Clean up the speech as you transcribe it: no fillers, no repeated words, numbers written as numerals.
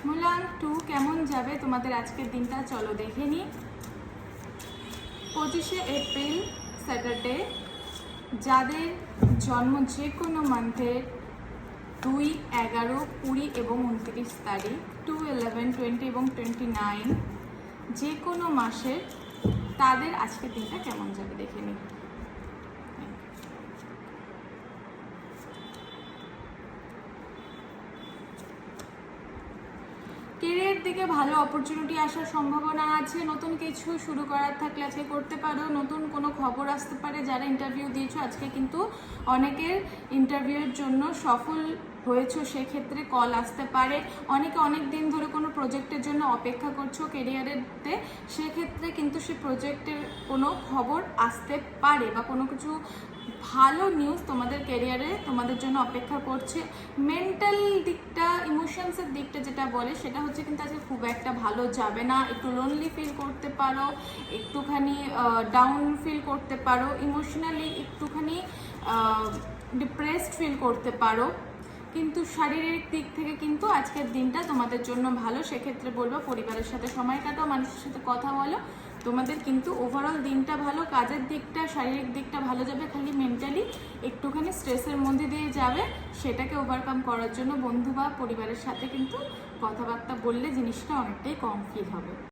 মুলান 2 কেমন যাবে তোমাদের আজকের দিনটা, চলো দেখে নিই। 25শে এপ্রিল স্যাটারডে, যাদের জন্ম যে কোনো মান্থের 2, 11, 20 এবং 29 তারিখ, 2, 11, 20 এবং 29, যে কোনো মাসের, তাদের আজকের দিনটা কেমন যাবে দেখে নিই। কেরিয়ার দিকে ভালো অপরচুনিটি আসার সম্ভাবনা আছে। নতুন কিছু শুরু করার থাকলে আজকে করতে পারো। নতুন কোনো খবর আসতে পারে। যারা ইন্টারভিউ দিয়েছো আজকে কিন্তু অনেকের ইন্টারভিউয়ের জন্য সফল হয়েছো, সেক্ষেত্রে কল আসতে পারে। অনেকে অনেক দিন ধরে কোনো প্রজেক্টের জন্য অপেক্ষা করছো কেরিয়ারেতে, সেক্ষেত্রে কিন্তু সেই প্রজেক্টের কোনো খবর আসতে পারে বা কোনো কিছু ভালো নিউজ তোমাদের ক্যারিয়ারে তোমাদের জন্য অপেক্ষা করছে। মেন্টাল দিকটা, ইমোশনসের দিকটা যেটা বলে সেটা হচ্ছে কিন্তু আজকে খুব একটা ভালো যাবে না। একটু লোনলি ফিল করতে পারো, একটুখানি ডাউন ফিল করতে পারো, ইমোশনালি একটুখানি ডিপ্রেসড ফিল করতে পারো। কিন্তু শারীরিক দিক থেকে কিন্তু আজকের দিনটা তোমাদের জন্য ভালো। সেক্ষেত্রে বলবো পরিবারের সাথে সময় কাটাও, মানুষের সাথে কথা বলো, তোমাদের কিন্তু ওভারঅল দিনটা ভালো। কাজের দিকটা, শারীরিক দিকটা ভালো যাবে, খালি মেন্টালি একটুখানি স্ট্রেসের মধ্যে দিয়ে যাবে। সেটাকে ওভারকাম করার জন্য বন্ধু বা পরিবারের সাথে কিন্তু কথাবার্তা বললে জিনিসটা অনেকটাই কম ফিল হবে।